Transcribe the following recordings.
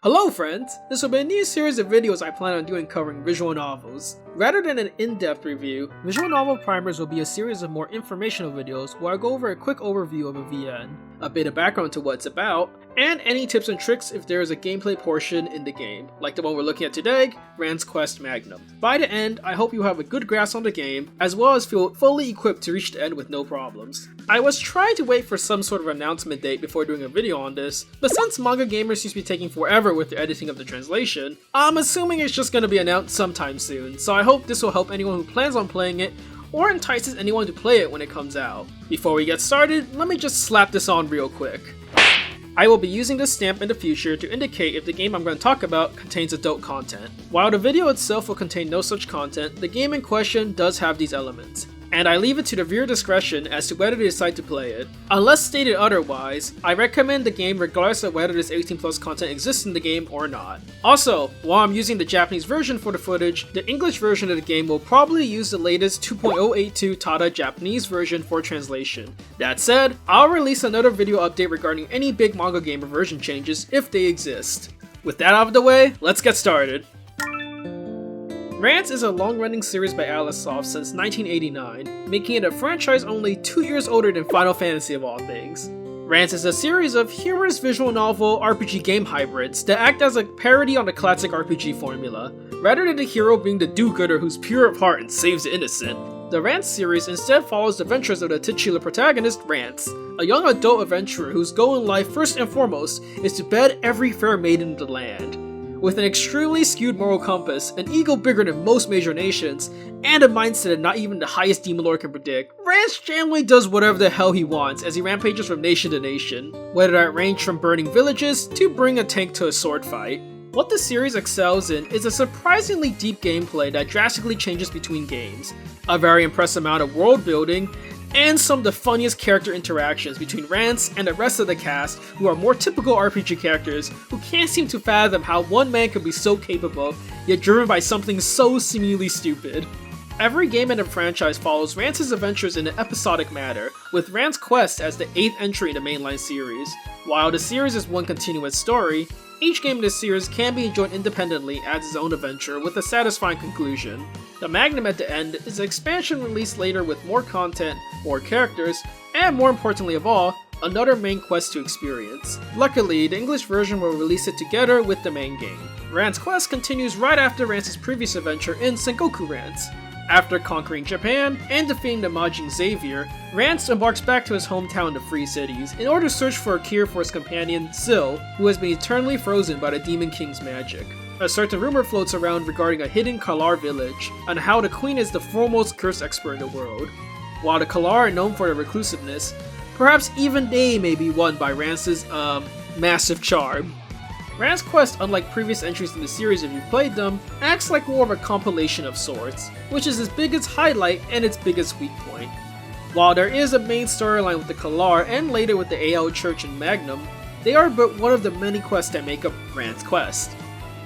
Hello friends! This will be a new series of videos I plan on doing covering visual novels. Rather than an in-depth review, Visual Novel Primers will be a series of more informational videos where I go over a quick overview of a VN, a bit of background to what it's about, and any tips and tricks if there is a gameplay portion in the game, like the one we're looking at today, Rance Quest Magnum. By the end, I hope you have a good grasp on the game, as well as feel fully equipped to reach the end with no problems. I was trying to wait for some sort of announcement date before doing a video on this, but since manga gamers seem to be taking forever with the editing of the translation, I'm assuming it's just going to be announced sometime soon, so I hope this will help anyone who plans on playing it, or entices anyone to play it when it comes out. Before we get started, let me just slap this on real quick. I will be using this stamp in the future to indicate if the game I'm going to talk about contains adult content. While the video itself will contain no such content, the game in question does have these elements, and I leave it to the viewer discretion as to whether they decide to play it. Unless stated otherwise, I recommend the game regardless of whether this 18+ content exists in the game or not. Also, while I'm using the Japanese version for the footage, the English version of the game will probably use the latest 2.082 Tada Japanese version for translation. That said, I'll release another video update regarding any big manga gamer version changes if they exist. With that out of the way, let's get started. Rance is a long-running series by Alicesoft since 1989, making it a franchise only 2 years older than Final Fantasy of all things. Rance is a series of humorous visual novel RPG game hybrids that act as a parody on the classic RPG formula, rather than the hero being the do-gooder who's pure of heart and saves the innocent. The Rance series instead follows the adventures of the titular protagonist, Rance, a young adult adventurer whose goal in life first and foremost is to bed every fair maiden in the land. With an extremely skewed moral compass, an ego bigger than most major nations, and a mindset that not even the highest demon lord can predict, Rance generally does whatever the hell he wants as he rampages from nation to nation, whether that range from burning villages to bring a tank to a sword fight. What the series excels in is a surprisingly deep gameplay that drastically changes between games, a very impressive amount of world building, and some of the funniest character interactions between Rance and the rest of the cast who are more typical RPG characters who can't seem to fathom how one man could be so capable, yet driven by something so seemingly stupid. Every game in the franchise follows Rance's adventures in an episodic manner, with Rance Quest as the 8th entry in the mainline series. While the series is one continuous story, each game in this series can be enjoyed independently as its own adventure with a satisfying conclusion. The Magnum at the end is an expansion released later with more content, more characters, and more importantly of all, another main quest to experience. Luckily, the English version will release it together with the main game. Rance Quest continues right after Rance's previous adventure in Sengoku Rance. After conquering Japan and defeating the Majin Xavier, Rance embarks back to his hometown, the Free Cities, in order to search for a cure for his companion, Sil, who has been eternally frozen by the Demon King's magic. A certain rumor floats around regarding a hidden Kalar village, and how the queen is the foremost curse expert in the world. While the Kalar are known for their reclusiveness, perhaps even they may be won by Rance's, massive charm. Rance Quest, unlike previous entries in the series if you've played them, acts like more of a compilation of sorts, which is its biggest highlight and its biggest weak point. While there is a main storyline with the Kalar and later with the AL Church and Magnum, they are but one of the many quests that make up Rance Quest.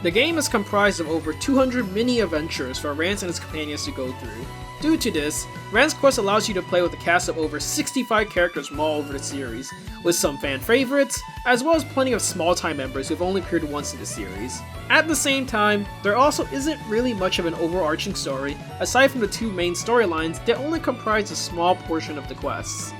The game is comprised of over 200 mini-adventures for Rance and his companions to go through. Due to this, Rance Quest allows you to play with a cast of over 65 characters from all over the series, with some fan favorites, as well as plenty of small-time members who have only appeared once in the series. At the same time, there also isn't really much of an overarching story, aside from the two main storylines that only comprise a small portion of the quests.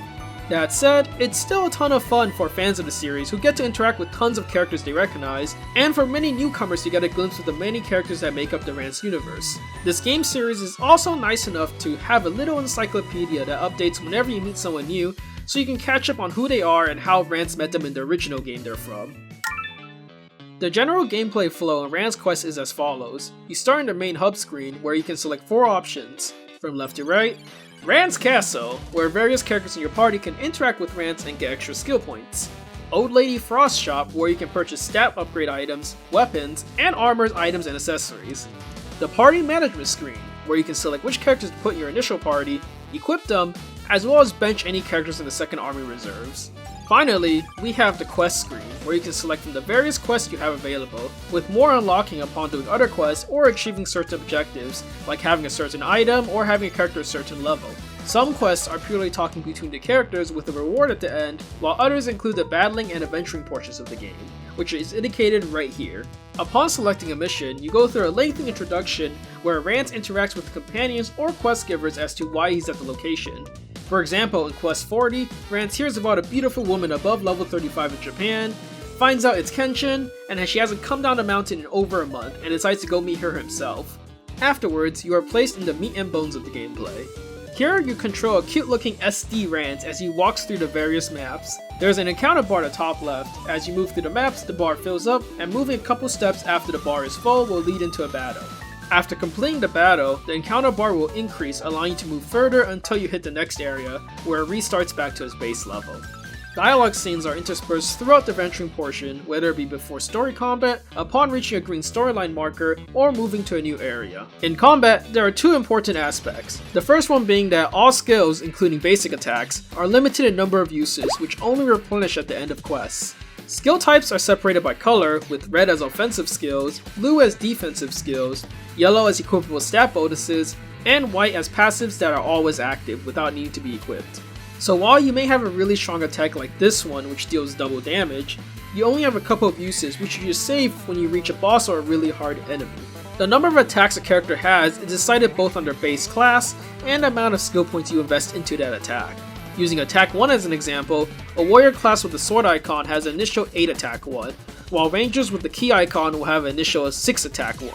That said, it's still a ton of fun for fans of the series who get to interact with tons of characters they recognize, and for many newcomers to get a glimpse of the many characters that make up the Rance universe. This game series is also nice enough to have a little encyclopedia that updates whenever you meet someone new, so you can catch up on who they are and how Rance met them in the original game they're from. The general gameplay flow in Rance Quest is as follows. You start in the main hub screen where you can select 4 options, from left to right. Rance Castle, where various characters in your party can interact with Rance and get extra skill points. Old Lady Frost Shop, where you can purchase stat upgrade items, weapons, and armors, items, and accessories. The Party Management screen, where you can select which characters to put in your initial party, equip them, as well as bench any characters in the second army reserves. Finally, we have the quest screen, where you can select from the various quests you have available, with more unlocking upon doing other quests or achieving certain objectives, like having a certain item or having a character a certain level. Some quests are purely talking between the characters with a reward at the end, while others include the battling and adventuring portions of the game. which is indicated right here. Upon selecting a mission, you go through a lengthy introduction where Rance interacts with companions or quest givers as to why he's at the location. For example, in Quest 40, Rance hears about a beautiful woman above level 35 in Japan, finds out it's Kenshin, and she hasn't come down the mountain in over a month, and decides to go meet her himself. Afterwards, you are placed in the meat and bones of the gameplay. Here, you control a cute-looking SD Rance as he walks through the various maps. There's an encounter bar at the top left. As you move through the maps, the bar fills up, and moving a couple steps after the bar is full will lead into a battle. After completing the battle, the encounter bar will increase, allowing you to move further until you hit the next area, where it restarts back to its base level. Dialogue scenes are interspersed throughout the venturing portion, whether it be before story combat, upon reaching a green storyline marker, or moving to a new area. In combat, there are two important aspects. The first one being that all skills, including basic attacks, are limited in number of uses, which only replenish at the end of quests. Skill types are separated by color, with red as offensive skills, blue as defensive skills, yellow as equipable stat bonuses, and white as passives that are always active without needing to be equipped. So while you may have a really strong attack like this one which deals double damage, you only have a couple of uses which you just save when you reach a boss or a really hard enemy. The number of attacks a character has is decided both on their base class and the amount of skill points you invest into that attack. Using attack 1 as an example, a warrior class with the sword icon has an initial 8 attack 1, while rangers with the key icon will have an initial 6 attack 1.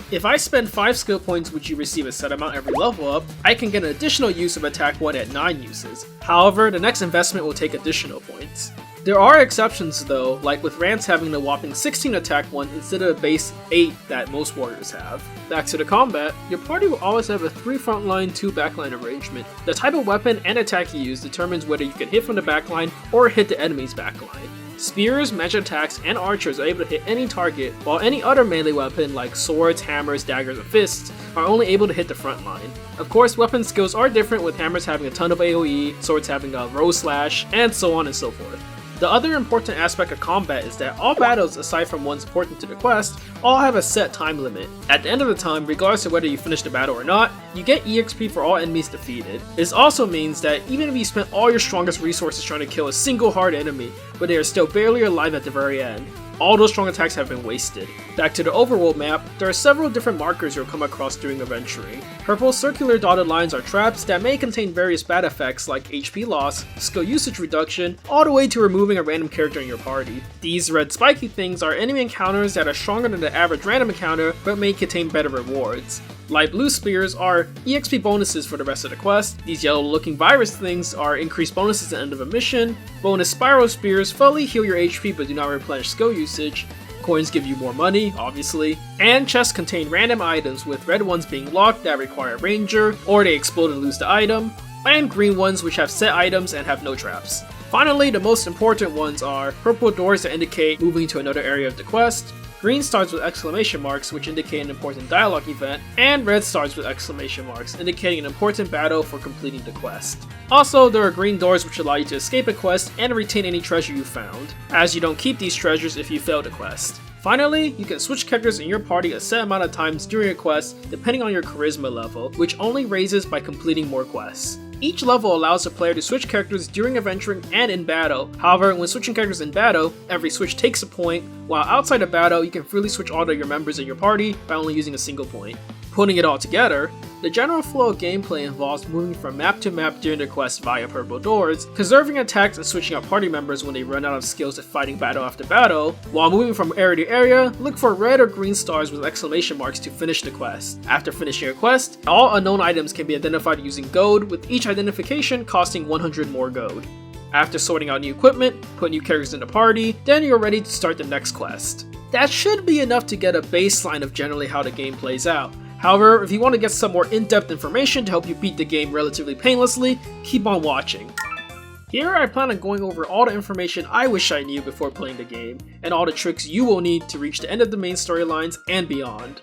If I spend 5 skill points which you receive a set amount every level up, I can get an additional use of attack 1 at 9 uses. However, the next investment will take additional points. There are exceptions though, like with Rance having the whopping 16 attack 1 instead of the base 8 that most warriors have. Back to the combat, your party will always have a 3 frontline, 2 backline arrangement. The type of weapon and attack you use determines whether you can hit from the backline or hit the enemy's backline. Spears, magic attacks, and archers are able to hit any target, while any other melee weapon like swords, hammers, daggers, and fists are only able to hit the front line. Of course, weapon skills are different, with hammers having a ton of AoE, swords having a row slash, and so on and so forth. The other important aspect of combat is that all battles, aside from ones important to the quest, all have a set time limit. At the end of the time, regardless of whether you finish the battle or not, you get EXP for all enemies defeated. This also means that even if you spent all your strongest resources trying to kill a single hard enemy, but they are still barely alive at the very end, all those strong attacks have been wasted. Back to the overworld map, there are several different markers you'll come across during adventuring. Purple circular dotted lines are traps that may contain various bad effects like HP loss, skill usage reduction, all the way to removing a random character in your party. These red spiky things are enemy encounters that are stronger than the average random encounter but may contain better rewards. Light blue spears are EXP bonuses for the rest of the quest. These yellow looking virus things are increased bonuses at the end of a mission. Bonus spiral spears fully heal your HP but do not replenish skill usage. Coins give you more money, obviously. And chests contain random items, with red ones being locked that require a ranger, or they explode and lose the item, and green ones which have set items and have no traps. Finally, the most important ones are purple doors that indicate moving to another area of the quest, green stars with exclamation marks which indicate an important dialogue event, and red stars with exclamation marks indicating an important battle for completing the quest. Also, there are green doors which allow you to escape a quest and retain any treasure you found, as you don't keep these treasures if you fail the quest. Finally, you can switch characters in your party a set amount of times during a quest depending on your charisma level, which only raises by completing more quests. Each level allows the player to switch characters during adventuring and in battle. However, when switching characters in battle, every switch takes a point, while outside of battle, you can freely switch all of your members in your party by only using a single point. Putting it all together, the general flow of gameplay involves moving from map to map during the quest via purple doors, conserving attacks and switching out party members when they run out of skills at fighting battle after battle, while moving from area to area, look for red or green stars with exclamation marks to finish the quest. After finishing a quest, all unknown items can be identified using gold, with each identification costing 100 more gold. After sorting out new equipment, put new characters in the party, then you're ready to start the next quest. That should be enough to get a baseline of generally how the game plays out. However, if you want to get some more in-depth information to help you beat the game relatively painlessly, keep on watching. Here I plan on going over all the information I wish I knew before playing the game, and all the tricks you will need to reach the end of the main storylines and beyond.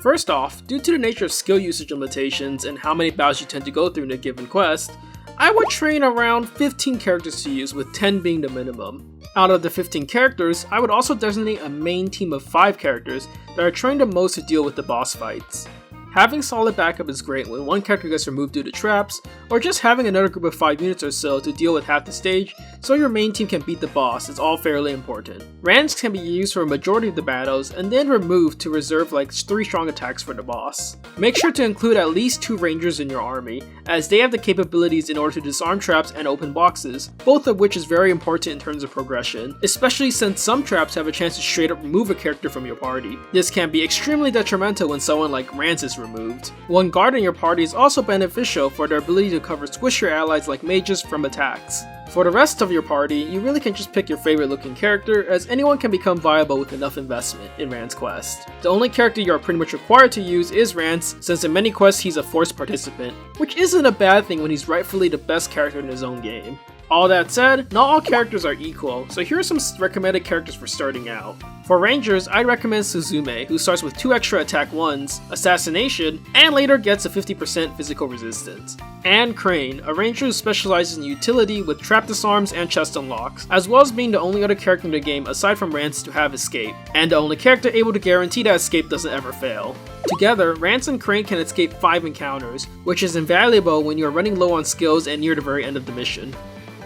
First off, due to the nature of skill usage limitations and how many battles you tend to go through in a given quest, I would train around 15 characters to use, with 10 being the minimum. Out of the 15 characters, I would also designate a main team of 5 characters that are trained the most to deal with the boss fights. Having solid backup is great when one character gets removed due to traps, or just having another group of 5 units or so to deal with half the stage so your main team can beat the boss is all fairly important. Rance can be used for a majority of the battles and then removed to reserve like 3 strong attacks for the boss. Make sure to include at least 2 rangers in your army, as they have the capabilities in order to disarm traps and open boxes, both of which is very important in terms of progression, especially since some traps have a chance to straight up remove a character from your party. This can be extremely detrimental when someone like Rance is removed. One guard in your party is also beneficial for their ability to cover squish your allies like mages from attacks. For the rest of your party, you really can just pick your favorite looking character, as anyone can become viable with enough investment in Rance Quest. The only character you are pretty much required to use is Rance, since in many quests he's a forced participant, which isn't a bad thing when he's rightfully the best character in his own game. All that said, not all characters are equal, so here are some recommended characters for starting out. For rangers, I'd recommend Suzume, who starts with 2 extra attack 1s, assassination, and later gets a 50% physical resistance. And Crane, a ranger who specializes in utility with trap disarms and chest unlocks, as well as being the only other character in the game aside from Rance to have escape, and the only character able to guarantee that escape doesn't ever fail. Together, Rance and Crane can escape 5 encounters, which is invaluable when you are running low on skills and near the very end of the mission.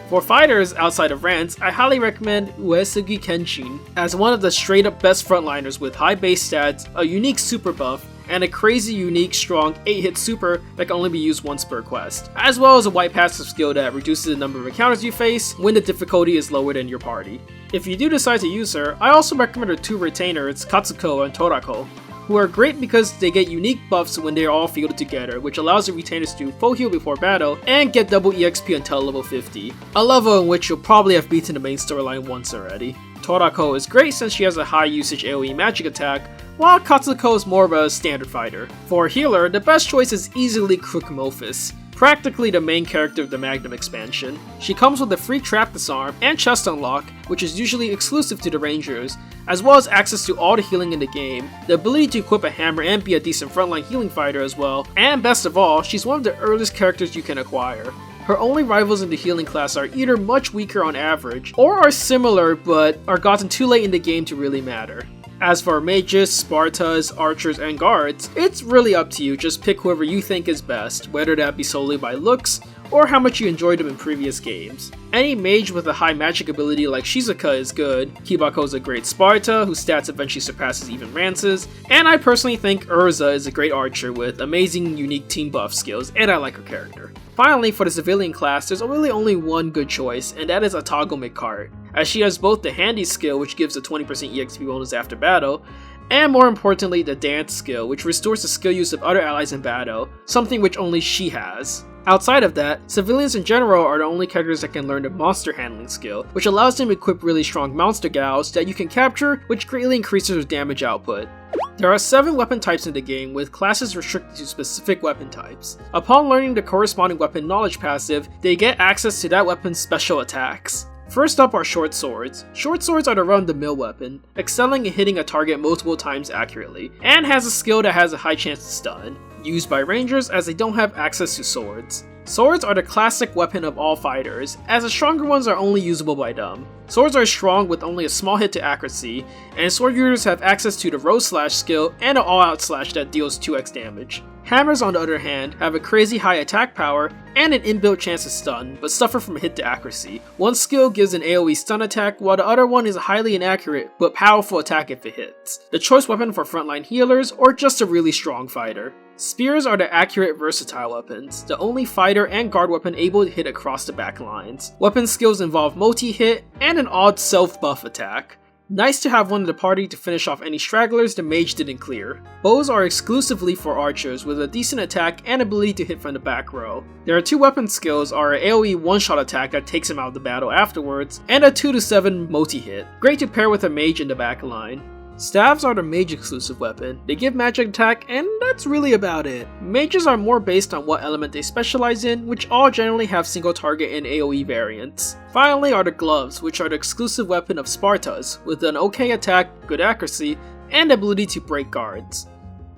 For fighters outside of Rance, I highly recommend Uesugi Kenshin as one of the straight up best frontliners with high base stats, a unique super buff, and a crazy unique strong 8-hit super that can only be used once per quest, as well as a white passive skill that reduces the number of encounters you face when the difficulty is lower than your party. If you do decide to use her, I also recommend her 2 retainers, Katsuko and Torako, who are great because they get unique buffs when they are all fielded together, which allows the retainers to full heal before battle and get double EXP until level 50, a level in which you'll probably have beaten the main storyline once already. Torako is great since she has a high usage AoE magic attack, while Katsuko is more of a standard fighter. For a healer, the best choice is easily Crookmophis, practically the main character of the Magnum expansion. She comes with a free trap disarm and chest unlock, which is usually exclusive to the rangers, as well as access to all the healing in the game, the ability to equip a hammer and be a decent frontline healing fighter as well, and best of all, she's one of the earliest characters you can acquire. Her only rivals in the healing class are either much weaker on average, or are similar but are gotten too late in the game to really matter. As for mages, Spartas, archers, and guards, it's really up to you, just pick whoever you think is best, whether that be solely by looks, or how much you enjoyed them in previous games. Any mage with a high magic ability like Shizuka is good, Kibako is a great Sparta, whose stats eventually surpasses even Rance's, and I personally think Urza is a great archer with amazing unique team buff skills, and I like her character. Finally, for the civilian class, there's really only one good choice, and that is Atago Mikart, as she has both the handy skill, which gives a 20% EXP bonus after battle, and more importantly the dance skill, which restores the skill use of other allies in battle, something which only she has. Outside of that, civilians in general are the only characters that can learn the monster handling skill, which allows them to equip really strong monster gals that you can capture, which greatly increases their damage output. There are 7 weapon types in the game, with classes restricted to specific weapon types. Upon learning the corresponding weapon knowledge passive, they get access to that weapon's special attacks. First up are short swords. Short swords are the run-of-the-mill weapon, excelling in hitting a target multiple times accurately, and has a skill that has a high chance to stun, used by rangers as they don't have access to swords. Swords are the classic weapon of all fighters, as the stronger ones are only usable by them. Swords are strong with only a small hit to accuracy, and sword users have access to the Rose Slash skill and an all-out slash that deals 2x damage. Hammers, on the other hand, have a crazy high attack power and an inbuilt chance to stun, but suffer from hit to accuracy. One skill gives an AoE stun attack, while the other one is a highly inaccurate but powerful attack if it hits. The choice weapon for frontline healers or just a really strong fighter. Spears are the accurate versatile weapons, the only fighter and guard weapon able to hit across the back lines. Weapon skills involve multi-hit and an odd self-buff attack. Nice to have one in the party to finish off any stragglers the mage didn't clear. Bows are exclusively for archers with a decent attack and ability to hit from the back row. Their 2 weapon skills are an AoE one-shot attack that takes him out of the battle afterwards, and a 2-7 multi-hit, great to pair with a mage in the back line. Staves are the mage exclusive weapon. They give magic attack, and that's really about it. Mages are more based on what element they specialize in, which all generally have single target and AoE variants. Finally are the gloves, which are the exclusive weapon of Spartas, with an okay attack, good accuracy, and ability to break guards.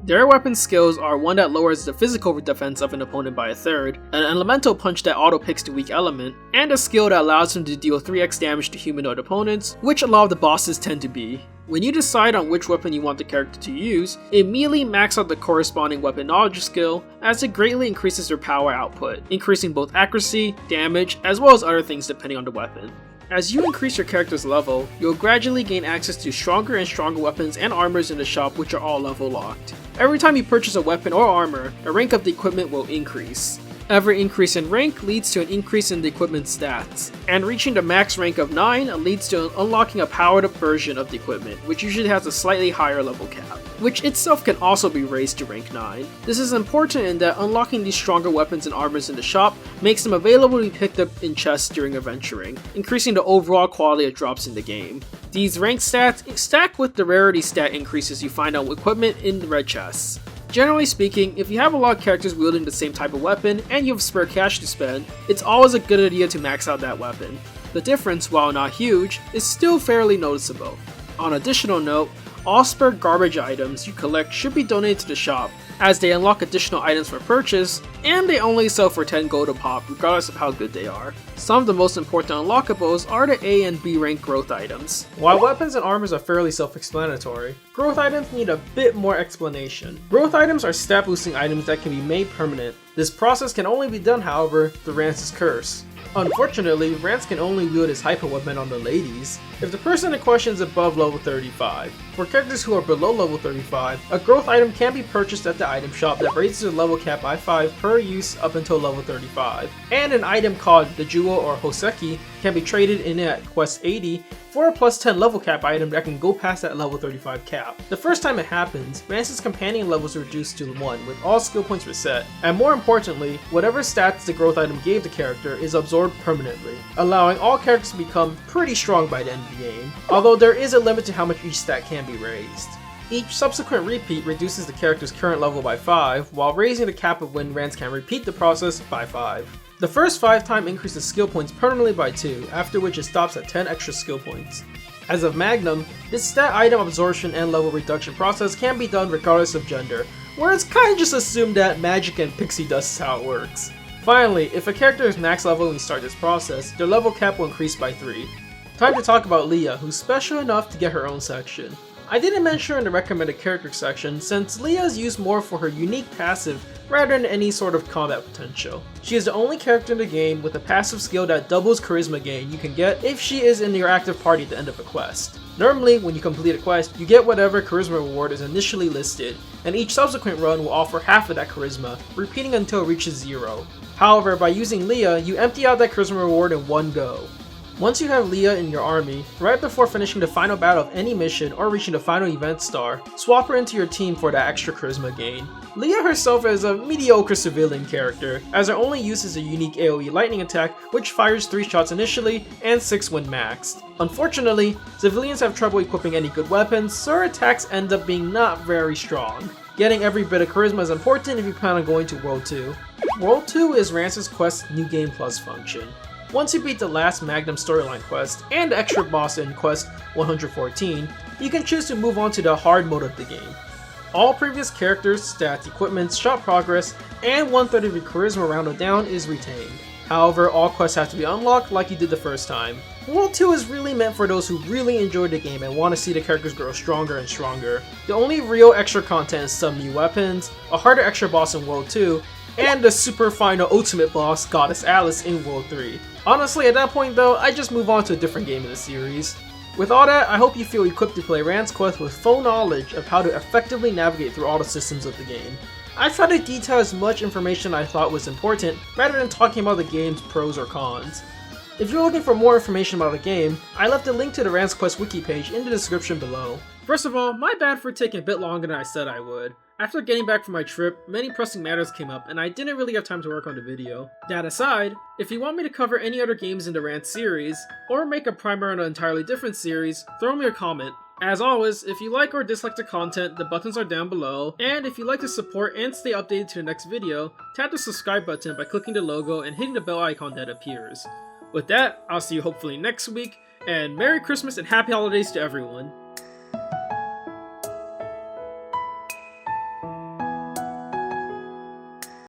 Their weapon skills are one that lowers the physical defense of an opponent by a third, an elemental punch that auto-picks the weak element, and a skill that allows him to deal 3x damage to humanoid opponents, which a lot of the bosses tend to be. When you decide on which weapon you want the character to use, immediately max out the corresponding weapon knowledge skill, as it greatly increases their power output, increasing both accuracy, damage, as well as other things depending on the weapon. As you increase your character's level, you'll gradually gain access to stronger and stronger weapons and armors in the shop, which are all level locked. Every time you purchase a weapon or armor, the rank of the equipment will increase. Every increase in rank leads to an increase in the equipment's stats, and reaching the max rank of 9 leads to unlocking a powered up version of the equipment, which usually has a slightly higher level cap, which itself can also be raised to rank 9. This is important in that unlocking these stronger weapons and armors in the shop makes them available to be picked up in chests during adventuring, increasing the overall quality of drops in the game. These rank stats stack with the rarity stat increases you find on equipment in the red chests. Generally speaking, if you have a lot of characters wielding the same type of weapon and you have spare cash to spend, it's always a good idea to max out that weapon. The difference, while not huge, is still fairly noticeable. On an additional note, all spare garbage items you collect should be donated to the shop, as they unlock additional items for purchase, and they only sell for 10 gold a pop regardless of how good they are. Some of the most important unlockables are the A and B rank growth items. While weapons and armors are fairly self-explanatory, growth items need a bit more explanation. Growth items are stat boosting items that can be made permanent. This process can only be done, however, through Rance's curse. Unfortunately, Rance can only wield his hyper weapon on the ladies if the person in question is above level 35. For characters who are below level 35, a growth item can be purchased at the item shop that raises the level cap by 5 per use up until level 35, and an item called the Jewel or Hoseki can be traded in at quest 80 for a plus 10 level cap item that can go past that level 35 cap. The first time it happens, Rance's companion levels are reduced to 1 with all skill points reset, and more importantly, whatever stats the growth item gave the character is absorbed permanently, allowing all characters to become pretty strong by the end of the game, although there is a limit to how much each stat can be raised. Each subsequent repeat reduces the character's current level by 5, while raising the cap of when Rance can repeat the process by 5. The first 5 times increases skill points permanently by 2, after which it stops at 10 extra skill points. As of Magnum, this stat item absorption and level reduction process can be done regardless of gender, where it's kinda just assumed that magic and pixie dust is how it works. Finally, if a character is max level when you start this process, their level cap will increase by 3. Time to talk about Leah, who's special enough to get her own section. I didn't mention her in the recommended character section since Leah is used more for her unique passive rather than any sort of combat potential. She is the only character in the game with a passive skill that doubles charisma gain you can get if she is in your active party at the end of a quest. Normally, when you complete a quest, you get whatever charisma reward is initially listed, and each subsequent run will offer half of that charisma, repeating until it reaches 0. However, by using Leah, you empty out that charisma reward in one go. Once you have Leah in your army, right before finishing the final battle of any mission or reaching the final event star, swap her into your team for that extra charisma gain. Leah herself is a mediocre civilian character, as her only use is a unique AoE lightning attack which fires 3 shots initially and 6 when maxed. Unfortunately, civilians have trouble equipping any good weapons, so her attacks end up being not very strong. Getting every bit of charisma is important if you plan on going to World 2. World 2 is Rance Quest's New Game Plus function. Once you beat the last Magnum storyline quest and the extra boss in quest 114, you can choose to move on to the hard mode of the game. All previous characters, stats, equipment, shop progress, and 1/3 of your charisma rounded down is retained. However, all quests have to be unlocked like you did the first time. World 2 is really meant for those who really enjoyed the game and want to see the characters grow stronger and stronger. The only real extra content is some new weapons, a harder extra boss in World 2, and the super final ultimate boss, Goddess Alice, in World 3. Honestly, at that point though, I just move on to a different game in the series. With all that, I hope you feel equipped to play Rance Quest with full knowledge of how to effectively navigate through all the systems of the game. I tried to detail as much information I thought was important, rather than talking about the game's pros or cons. If you're looking for more information about the game, I left a link to the Rance Quest wiki page in the description below. First of all, my bad for taking a bit longer than I said I would. After getting back from my trip, many pressing matters came up and I didn't really have time to work on the video. That aside, if you want me to cover any other games in the Rance series, or make a primer on an entirely different series, throw me a comment. As always, if you like or dislike the content, the buttons are down below, and if you'd like to support and stay updated to the next video, tap the subscribe button by clicking the logo and hitting the bell icon that appears. With that, I'll see you hopefully next week, and Merry Christmas and Happy Holidays to everyone.